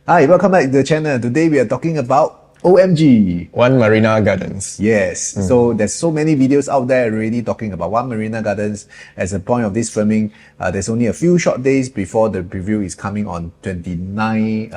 Hi, welcome back to the channel. Today we are talking about OMG. One Marina Gardens. Yes, so there's so many videos out there already talking about One Marina Gardens. As a point of this filming, there's only a few short days before the preview is coming on 29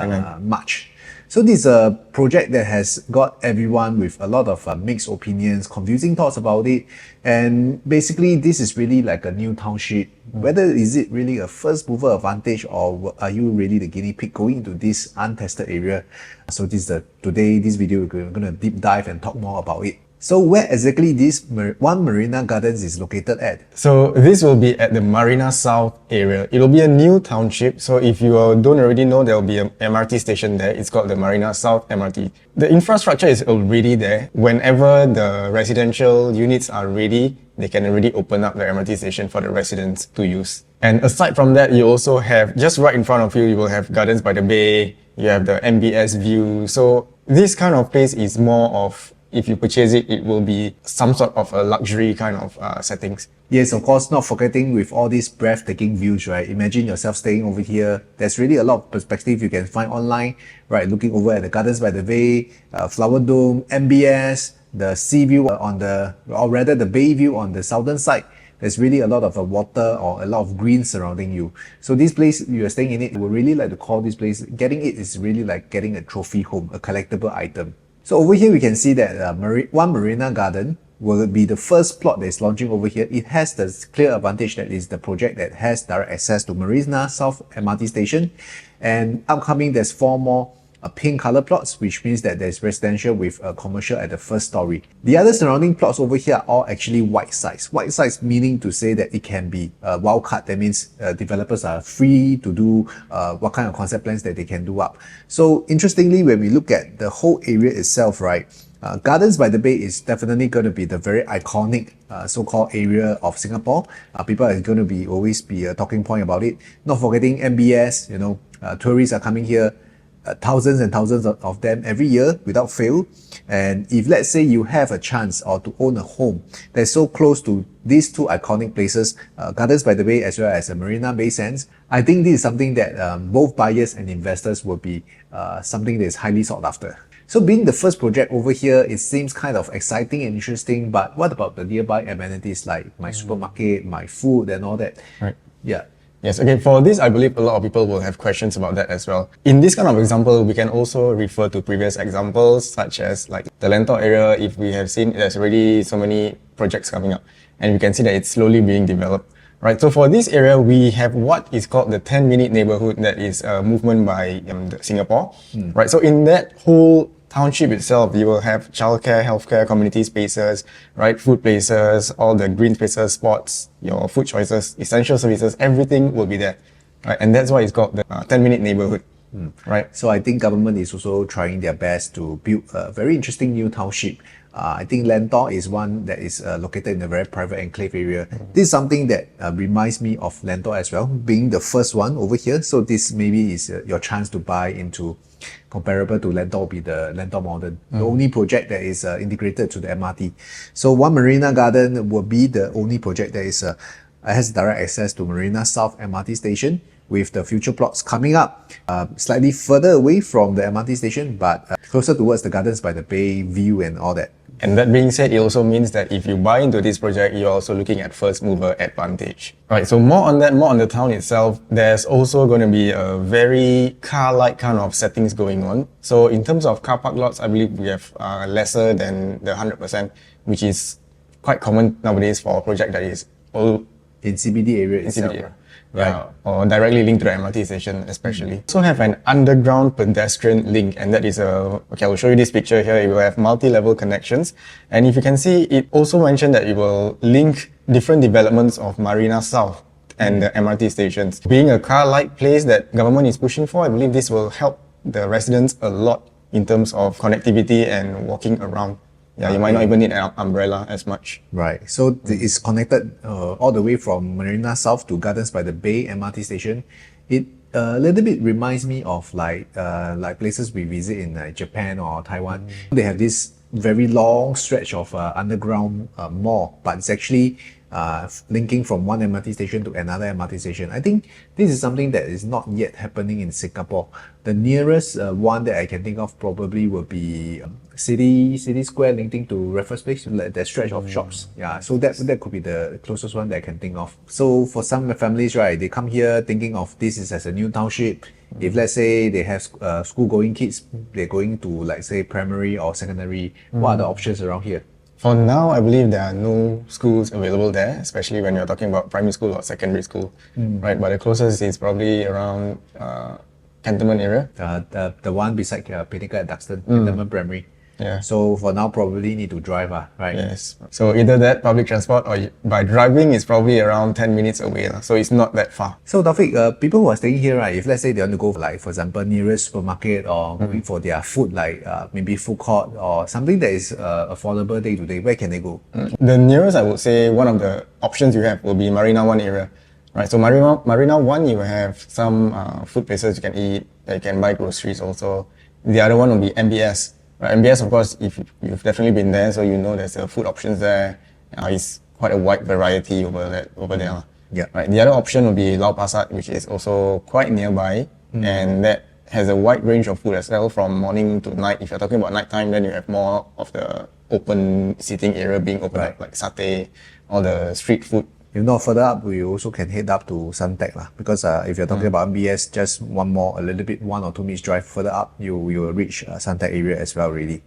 March. So this is a project that has got everyone with a lot of mixed opinions, confusing thoughts about it. And basically, this is really like a new township. Whether is it really a first mover advantage or are you really the guinea pig going into this untested area? So today, this video, we're going to deep dive and talk more about it. So where exactly this One Marina Gardens is located at? So this will be at the Marina South area. It will be a new township. So if you don't already know, there will be an MRT station there. It's called the Marina South MRT. The infrastructure is already there. Whenever the residential units are ready, they can already open up the MRT station for the residents to use. And aside from that, you also have, just right in front of you, you will have Gardens by the Bay. You have the MBS view. So this kind of place is more of, if you purchase it, it will be some sort of a luxury kind of settings. Yes, of course, not forgetting with all these breathtaking views, right? Imagine yourself staying over here. There's really a lot of perspective you can find online, right? Looking over at the Gardens by the Bay, Flower Dome, MBS, the sea view or rather the bay view on the southern side. There's really a lot of water or a lot of green surrounding you. So this place, you are staying in it, we would really like to call this place, getting it is really like getting a trophy home, a collectible item. So over here we can see that One Marina Garden will be the first plot that is launching over here. It has the clear advantage that is the project that has direct access to Marina South MRT station. And upcoming, there's 4 more pink color plots, which means that there's residential with a commercial at the first story. The other surrounding plots over here are all actually white size. White size meaning to say that it can be wild cut. That means developers are free to do what kind of concept plans that they can do up. So interestingly, when we look at the whole area itself, right, Gardens by the Bay is definitely going to be the very iconic so-called area of Singapore. People are going to always be a talking point about it. Not forgetting MBS, you know, tourists are coming here. Thousands and thousands of them every year without fail. And if let's say you have a chance or to own a home that's so close to these two iconic places, Gardens by the Bay as well as Marina Bay Sands, I think this is something that both buyers and investors will be something that is highly sought after. So being the first project over here, it seems kind of exciting and interesting, but what about the nearby amenities like my supermarket, my food and all that? Right. Yeah. Yes, okay, for this, I believe a lot of people will have questions about that as well. In this kind of example, we can also refer to previous examples, such as like the Lentor area. If we have seen, there's already so many projects coming up, and we can see that it's slowly being developed. Right, so for this area, we have what is called the 10-minute neighborhood that is a movement by Singapore. Right, so in that whole township itself, you will have childcare, healthcare, community spaces, right, food places, all the green spaces, sports, your food choices, essential services, everything will be there, right? And that's why it's called the 10-minute neighborhood, right? So I think government is also trying their best to build a very interesting new township. I think Lentor is one that is located in a very private enclave area. This is something that reminds me of Lentor as well, being the first one over here. So this maybe is your chance to buy into comparable to Lentor will be the Lentor Modern, the only project that is integrated to the MRT. So One Marina Garden will be the only project that is has direct access to Marina South MRT station, with the future plots coming up slightly further away from the MRT station, but closer towards the Gardens by the Bay view and all that. And that being said, it also means that if you buy into this project, you're also looking at first mover advantage. Right, so more on that, more on the town itself, there's also going to be a very car-like kind of settings going on. So in terms of car park lots, I believe we have lesser than the 100%, which is quite common nowadays for a project that is all in CBD area itself. CBD. Right. Or directly linked to the MRT station especially. Also have an underground pedestrian link, and that is okay, I'll show you this picture here. It will have multi-level connections, and if you can see, it also mentioned that it will link different developments of Marina South and the MRT stations. Being a car-like place that government is pushing for, I believe this will help the residents a lot in terms of connectivity and walking around. Yeah, you might not even need an umbrella as much. Right. So it's connected all the way from Marina South to Gardens by the Bay MRT station. It a little bit reminds me of like places we visit in Japan or Taiwan. They have this very long stretch of underground mall, but it's actually linking from one MRT station to another MRT station. I think this is something that is not yet happening in Singapore. The nearest one that I can think of probably will be City Square linking to Raffles Place, like that stretch of shops. Yeah, so that could be the closest one that I can think of. So for some families, right, they come here thinking of this is as a new township. If let's say they have school-going kids, they're going to like say primary or secondary, what are the options around here? For now, I believe there are no schools available there, especially when you're talking about primary school or secondary school, right? But the closest is probably around Cantonment area. The one beside Pinnacle at Duxton, Cantonment Primary. Yeah. So for now, probably need to drive, right? Yes. So either that, public transport, or by driving is probably around 10 minutes away. So it's not that far. So Taufik, people who are staying here, right, if let's say they want to go for like, for example, nearest supermarket or going for their food, like maybe food court or something that is affordable day to day, where can they go? The nearest, I would say, one of the options you have will be Marina 1 area. Right, so Marina 1, you have some food places you can eat, you can buy groceries also. The other one will be MBS. Right, MBS, of course, if you've definitely been there, so you know there's food options there. It's quite a wide variety over there. Yeah. Right. The other option will be Lau Pa Sat, which is also quite nearby, and that has a wide range of food as well, from morning to night. If you're talking about nighttime, then you have more of the open seating area being opened up, like satay, all the street food. If not further up, we also can head up to Suntec because if you're talking about MBS, just a little bit, 1 or 2 minutes drive further up, you will reach Suntec area as well already.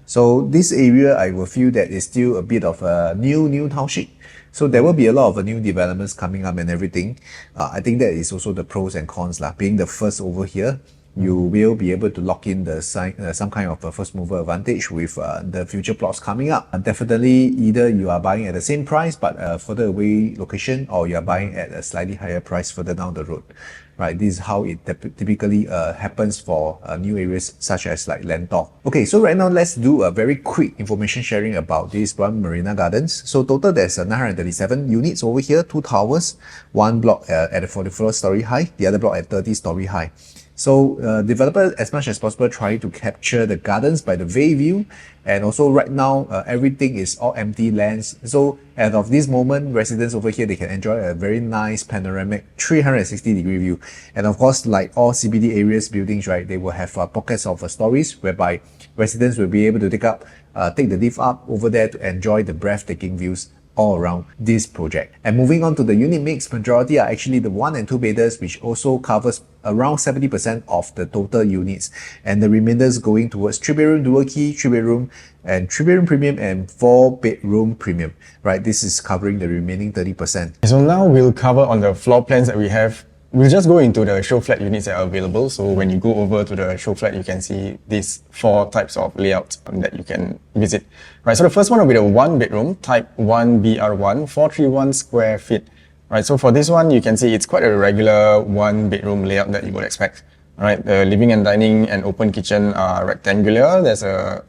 So this area, I will feel that is still a bit of a new township. So there will be a lot of new developments coming up and everything. I think that is also the pros and cons. Being the first over here, you will be able to lock in the some kind of a first mover advantage with the future plots coming up. Definitely either you are buying at the same price but further away location, or you are buying at a slightly higher price further down the road. Right, this is how it typically happens for new areas such as like Lentor. Okay, so right now let's do a very quick information sharing about this one, Marina Gardens. So total there's 937 units over here, 2 towers, one block at a 44-story high, the other block at 30-story high. So developer, as much as possible, try to capture the gardens by the bay view, and also right now everything is all empty lands. So as of this moment, residents over here, they can enjoy a very nice panoramic 360-degree view. And of course, like all CBD areas buildings, right, they will have pockets of stories whereby residents will be able to take the lift up over there to enjoy the breathtaking views all around this project. And moving on to the unit mix, majority are actually the 1 and 2 bedders, which also covers around 70% of the total units, and the remainders going towards 3-bedroom dual key, 3-bedroom and 3-bedroom premium and 4-bedroom premium. Right, this is covering the remaining 30%. So now we'll cover on the floor plans that we have. We'll just go into the show flat units that are available. So when you go over to the show flat, you can see these 4 types of layouts that you can visit. Right, so the first one will be the 1-bedroom, type 1BR1, 431 square feet. Right, so for this one, you can see it's quite a regular 1-bedroom layout that you would expect. Right, the living and dining and open kitchen are rectangular. There's a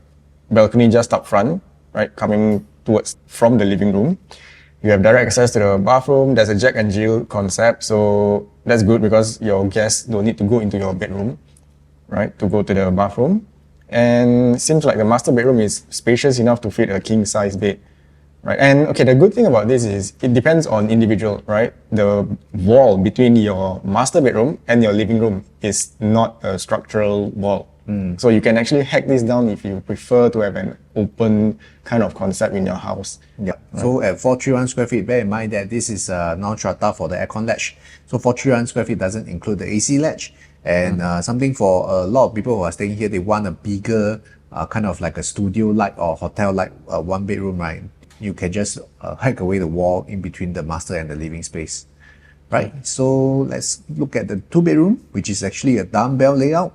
balcony just up front, right, coming towards from the living room. You have direct access to the bathroom. There's a Jack and Jill concept, so that's good because your guests don't need to go into your bedroom, right, to go to the bathroom. And seems like the master bedroom is spacious enough to fit a king-size bed, right? And okay, the good thing about this is it depends on individual, right? The wall between your master bedroom and your living room is not a structural wall. So you can actually hack this down if you prefer to have an open kind of concept in your house. Yeah. Right. So at 431 square feet, bear in mind that this is non-strata for the aircon latch. So 431 square feet doesn't include the AC latch. And something for a lot of people who are staying here, they want a bigger kind of like a studio-like or hotel-like 1-bedroom, right? You can just hack away the wall in between the master and the living space. Right. So let's look at the 2-bedroom, which is actually a dumbbell layout.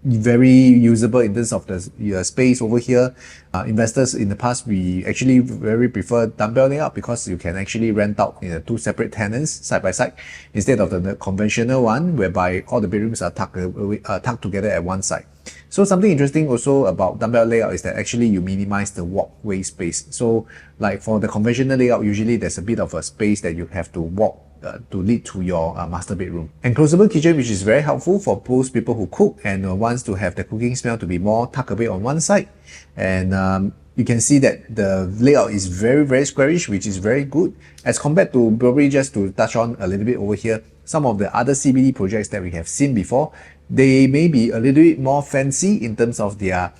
Very usable in terms of the space over here. Investors in the past, we actually very prefer dumbbell layout because you can actually rent out in 2 separate tenants side by side instead of the conventional one whereby all the bedrooms are tucked together at one side. So something interesting also about dumbbell layout is that actually you minimize the walkway space. So like for the conventional layout, usually there's a bit of a space that you have to walk to lead to your master bedroom. Enclosable kitchen, which is very helpful for those people who cook and wants to have the cooking smell to be more tucked away on one side. And you can see that the layout is very, very squarish, which is very good as compared to, probably just to touch on a little bit over here, some of the other CBD projects that we have seen before. They may be a little bit more fancy in terms of their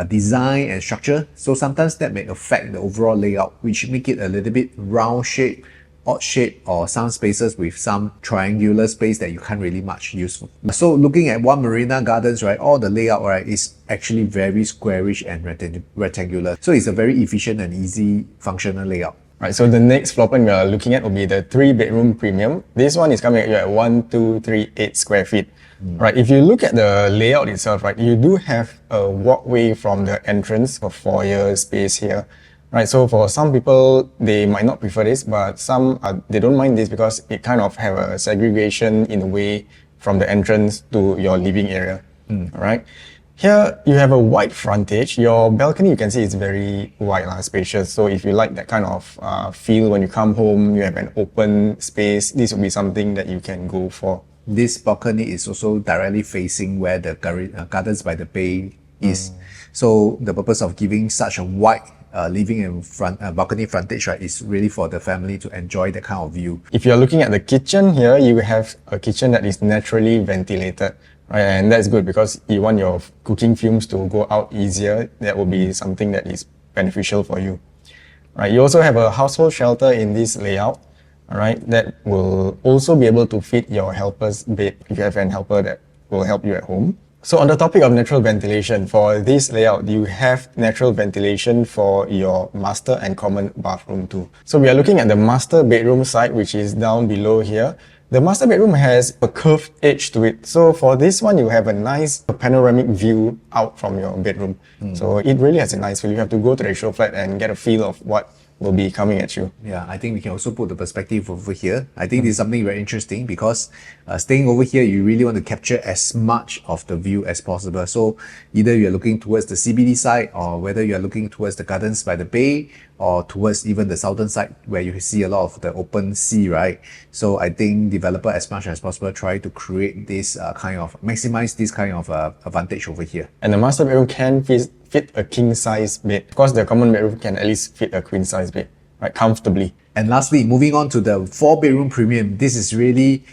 design and structure, so sometimes that may affect the overall layout, which make it a little bit round shape, odd shape, or some spaces with some triangular space that you can't really much use. So looking at One Marina Gardens, right, all the layout, right, is actually very squarish and rectangular. So it's a very efficient and easy functional layout. Right, so the next floor plan we are looking at will be the 3-bedroom premium. This one is coming at you at 1,238 square feet. Right, if you look at the layout itself, right, you do have a walkway from the entrance for foyer space here. Right, so for some people, they might not prefer this, but some they don't mind this because it kind of have a segregation in a way from the entrance to your living area. All right. Here, you have a wide frontage. Your balcony, you can see, is very wide, spacious. So if you like that kind of feel when you come home, you have an open space, this will be something that you can go for. This balcony is also directly facing where the Gardens by the Bay is. So the purpose of giving such a wide living and balcony frontage, right, is really for the family to enjoy that kind of view. If you're looking at the kitchen here, you have a kitchen that is naturally ventilated. Right, and that's good because you want your cooking fumes to go out easier. That will be something that is beneficial for you. Right, you also have a household shelter in this layout. All right, that will also be able to fit your helper's bed if you have an helper that will help you at home. So on the topic of natural ventilation, for this layout, you have natural ventilation for your master and common bathroom too. So we are looking at the master bedroom side, which is down below here. The master bedroom has a curved edge to it. So for this one, you have a nice panoramic view out from your bedroom. So it really has a nice feel. You have to go to the show flat and get a feel of what will be coming at you. Yeah, I think we can also put the perspective over here. I think this is something very interesting because staying over here, you really want to capture as much of the view as possible. So either you're looking towards the CBD side, or whether you're looking towards the Gardens by the Bay, or towards even the southern side where you see a lot of the open sea, right? So I think developer, as much as possible, try to create this maximize this kind of advantage over here. And the master bedroom can fit a king size bed. Of course, the common bedroom can at least fit a queen size bed, right, comfortably. And lastly, moving on to the 4-bedroom premium, this is really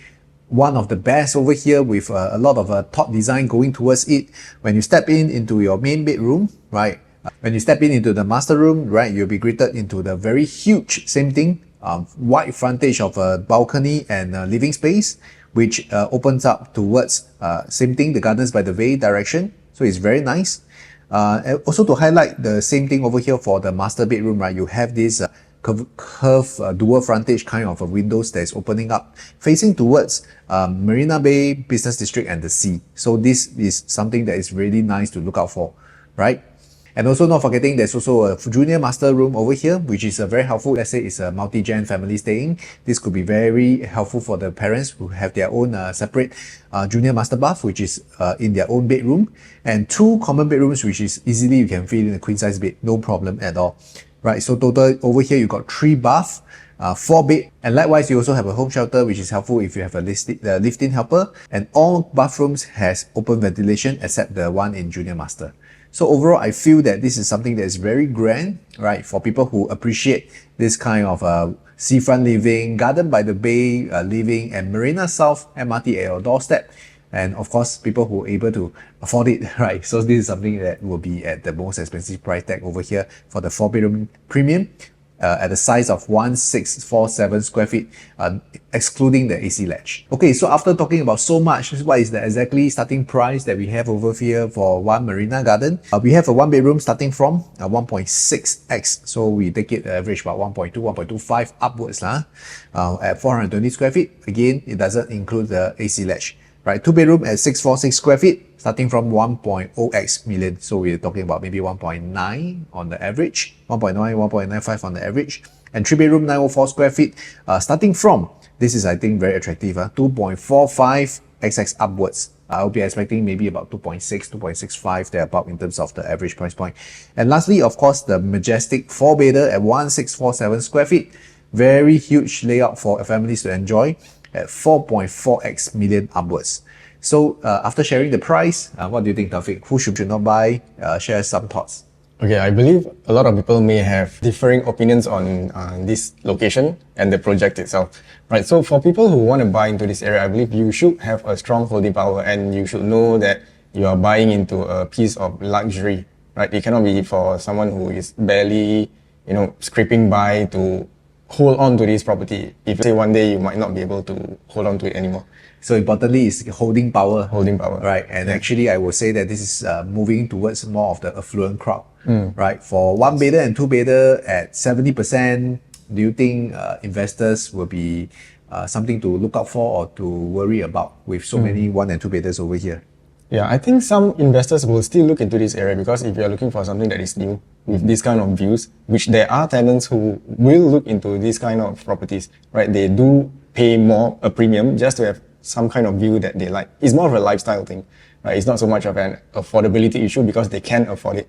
one of the best over here with a lot of thought design going towards it. When you step into your main bedroom, right? When you step into the master room, right, you'll be greeted into the very huge, same thing, wide frontage of a balcony and living space, which opens up towards, same thing, the Gardens by the Bay direction. So it's very nice. And also to highlight the same thing over here for the master bedroom, right, you have this curved dual frontage kind of windows that is opening up, facing towards Marina Bay Business District and the sea. So this is something that is really nice to look out for, right? And also not forgetting, there's also a junior master room over here, which is very helpful. Let's say it's a multi-gen family staying. This could be very helpful for the parents who have their own separate junior master bath, which is in their own bedroom, and 2 common bedrooms, which is easily you can fit in a queen size bed, no problem at all. Right, so total over here you got 3 baths, 4 bed, and likewise you also have a home shelter, which is helpful if you have a lift-in helper, and all bathrooms has open ventilation except the one in junior master. So overall, I feel that this is something that is very grand, right, for people who appreciate this kind of seafront living, Garden by the Bay living, and Marina South MRT at your doorstep. And of course, people who are able to afford it, right? So this is something that will be at the most expensive price tag over here for the 4-bedroom premium at the size of 1,647 square feet, excluding the AC latch. Okay, so after talking about so much, what is the exactly starting price that we have over here for One Marina Garden? We have a 1-bedroom starting from 1.6x. So we take it average about 1.2, 1.25 upwards at 420 square feet. Again, it doesn't include the AC latch. Right, 2-bedroom at 646 square feet, starting from 1.0x million. So we're talking about maybe 1.9 on the average, 1.9, 1.95 on the average. And 3-bedroom, 904 square feet, starting from, this is I think very attractive, 2.45xx upwards. I'll be expecting maybe about 2.6, 2.65 thereabout in terms of the average price point. And lastly, of course, the majestic 4-bedder at 1,647 square feet. Very huge layout for families to enjoy at 4.4x million upwards. So after sharing the price, what do you think, Taufik? Who should not buy? Share some thoughts. Okay, I believe a lot of people may have differing opinions on this location and the project itself, right? So for people who want to buy into this area, I believe you should have a strong holding power and you should know that you are buying into a piece of luxury, right? It cannot be for someone who is barely, scraping by to hold on to this property. If say one day you might not be able to hold on to it anymore. So importantly is holding power. Holding power. Right. And actually I would say that this is moving towards more of the affluent crowd. Right. For one bedder and two bedder at 70%, do you think investors will be something to look out for or to worry about with so many one and two bedders over here? Yeah, I think some investors will still look into this area because if you're looking for something that is new with this kind of views, which there are tenants who will look into these kind of properties, right? They do pay more, a premium, just to have some kind of view that they like. It's more of a lifestyle thing, right? It's not so much of an affordability issue because they can afford it.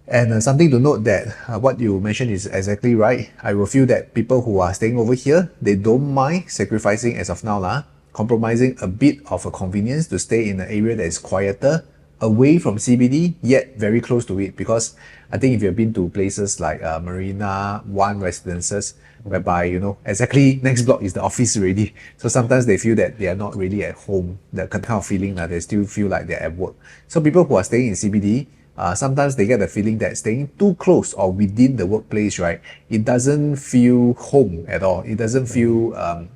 And something to note that what you mentioned is exactly right. I will feel that people who are staying over here, they don't mind sacrificing as of now, compromising a bit of a convenience to stay in an area that is quieter, away from CBD, yet very close to it. Because I think if you've been to places like Marina One residences, whereby, exactly next block is the office already. So sometimes they feel that they are not really at home, that kind of feeling that they still feel like they're at work. So people who are staying in CBD, sometimes they get the feeling that staying too close or within the workplace, right, it doesn't feel home at all. It doesn't feel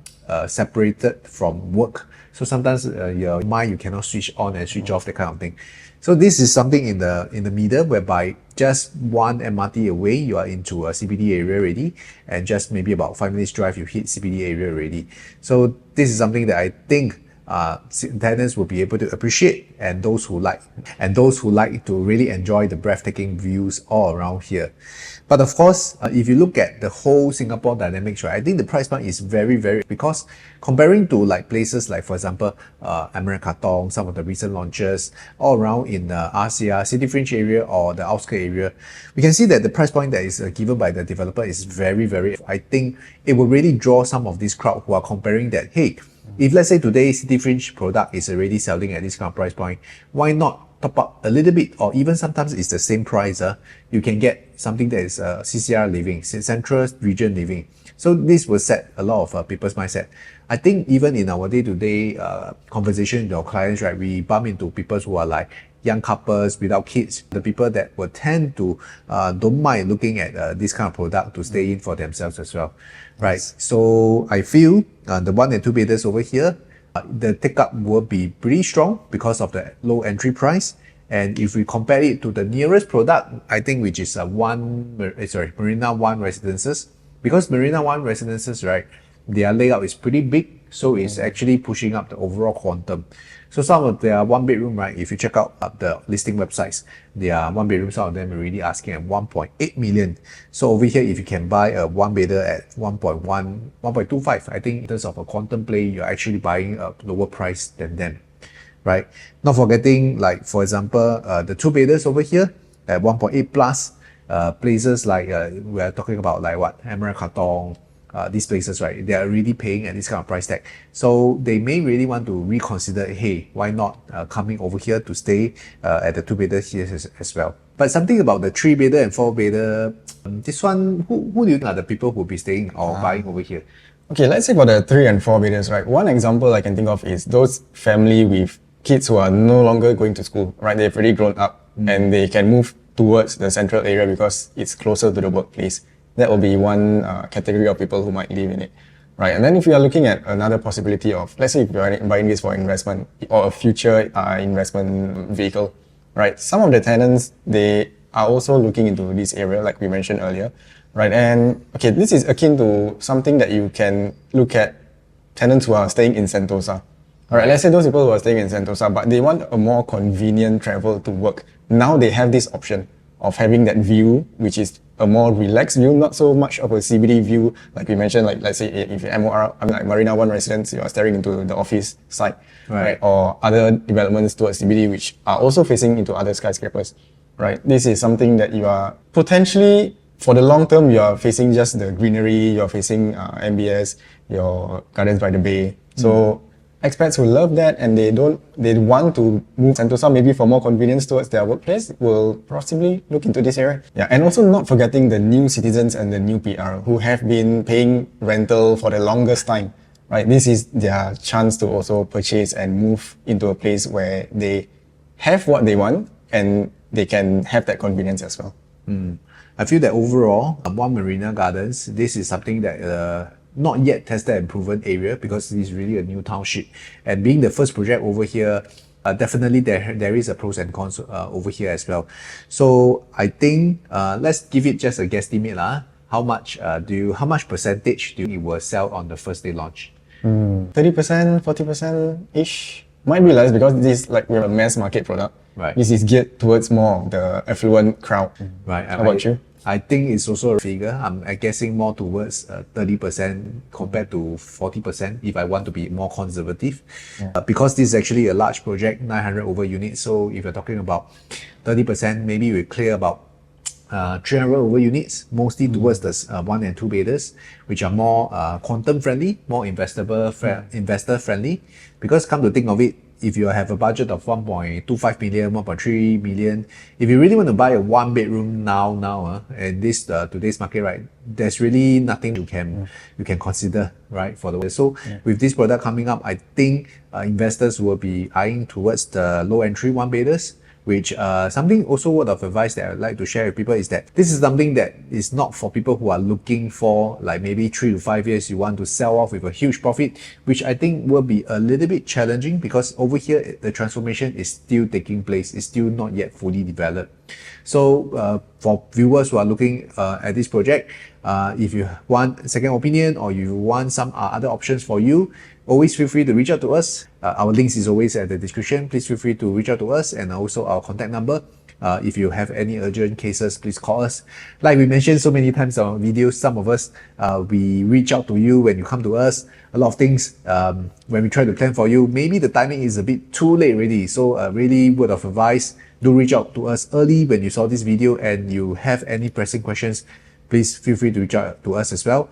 separated from work. So sometimes your mind, you cannot switch on and switch off, that kind of thing. So this is something in the middle whereby just one MRT away, you are into a CBD area already, and just maybe about 5 minutes drive, you hit CBD area already. So this is something that I think tenants will be able to appreciate, and those who like to really enjoy the breathtaking views all around here. But of course, if you look at the whole Singapore dynamics, right, I think the price point is very, very, because comparing to like places like, for example, Marina Gardens, some of the recent launches all around in RCR, City Fringe area or the outskirts area, we can see that the price point that is given by the developer is very, very, I think it will really draw some of this crowd who are comparing that, hey, if let's say today City Fringe product is already selling at this kind of price point, why not top up a little bit, or even sometimes it's the same price, you can get something that is CCR living, Central Region living. So this will set a lot of people's mindset. I think even in our day-to-day conversation with our clients, right, we bump into people who are like young couples without kids, the people that will tend to don't mind looking at this kind of product to stay in for themselves as well, right? Yes. So I feel the one and two bedders over here, the take-up will be pretty strong because of the low entry price. And if we compare it to the nearest product, I think which is Marina One Residences, because Marina One Residences, right, their layout is pretty big, so it's actually pushing up the overall quantum. So some of their one bedroom, right, if you check out the listing websites, their one bedroom, some of them are really asking at 1.8 million. So over here, if you can buy a one bedder at 1.1, 1.25, I think in terms of a quantum play, you're actually buying a lower price than them, right? Not forgetting, like, for example, the two bedders over here at 1.8 plus, places like, we are talking about like what, Marina Gardens, these places, right, they are already paying at this kind of price tag. So they may really want to reconsider, hey, why not coming over here to stay at the two bedder here as well. But something about the three bedder and four bedder, this one, who do you think are the people who will be staying or buying over here? Okay, let's say for the 3 and 4 bedders, right, one example I can think of is those family with kids who are no longer going to school, right? They've already grown up and they can move towards the central area because it's closer to the workplace. That will be one category of people who might live in it, right? And then if you are looking at another possibility of, let's say if you're buying this for investment or a future investment vehicle, right? Some of the tenants, they are also looking into this area, like we mentioned earlier, right? And okay, this is akin to something that you can look at tenants who are staying in Sentosa. All right, let's say those people who are staying in Sentosa, but they want a more convenient travel to work. Now they have this option of having that view, which is a more relaxed view, not so much of a CBD view, like we mentioned, like let's say if you're MOR, I mean like Marina One residents, you are staring into the office side, right? Or other developments towards CBD, which are also facing into other skyscrapers, right? This is something that you are potentially, for the long term, you are facing just the greenery, you're facing MBS, your Gardens by the Bay. So expats who love that and they want to move Sentosa maybe for more convenience towards their workplace will possibly look into this area. Yeah, and also not forgetting the new citizens and the new PR who have been paying rental for the longest time. Right, this is their chance to also purchase and move into a place where they have what they want and they can have that convenience as well. I feel that overall, One Marina Gardens, this is something that not yet tested and proven area because this is really a new township. And being the first project over here, definitely there is a pros and cons over here as well. So I think let's give it just a guesstimate. How much percentage do you will sell on the first day launch? 30%, 40%-ish. Might be less because this is like we're a mass market product. Right. This is geared towards more of the affluent crowd. Right. How about you? I think it's also a figure. I'm guessing more towards 30% compared to 40% if I want to be more conservative. Because this is actually a large project, 900 over units. So if you're talking about 30%, maybe we clear about 300 over units, mostly towards the 1 and 2 bedders, which are more quantum friendly, more investor friendly. Because come to think of it, if you have a budget of 1.25 million, 1.3 million, if you really want to buy a 1 bedroom now, and this today's market, right, there's really nothing you can consider, right, for the so with this product coming up, I think investors will be eyeing towards the low entry 1 bedders. Which something also word of advice that I'd like to share with people is that this is something that is not for people who are looking for like maybe 3 to 5 years you want to sell off with a huge profit, which I think will be a little bit challenging because over here the transformation is still taking place, it's still not yet fully developed. So for viewers who are looking at this project, if you want a second opinion or you want some other options for you, always feel free to reach out to us. Our links is always at the description. Please feel free to reach out to us and also our contact number. If you have any urgent cases, please call us. Like we mentioned so many times on videos, some of us, we reach out to you when you come to us. A lot of things, when we try to plan for you, maybe the timing is a bit too late already. So really word of advice, do reach out to us early when you saw this video and you have any pressing questions, please feel free to reach out to us as well.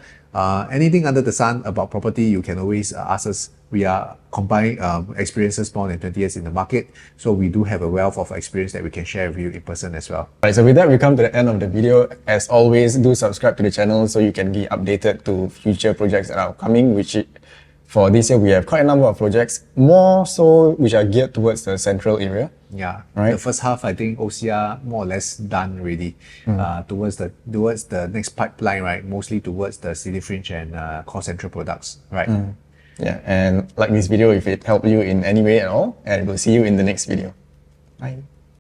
Anything under the sun about property, you can always ask us. We are combining experiences more than 20 years in the market. So we do have a wealth of experience that we can share with you in person as well. Alright, so with that, we come to the end of the video. As always, do subscribe to the channel so you can be updated to future projects that are coming, which for this year, we have quite a number of projects, more so which are geared towards the central area. Yeah, right. The first half, I think OCR more or less done already. Towards the next pipeline, right? Mostly towards the city fringe and core central products, right? Yeah, and like this video if it helped you in any way at all, and we'll see you in the next video. Bye.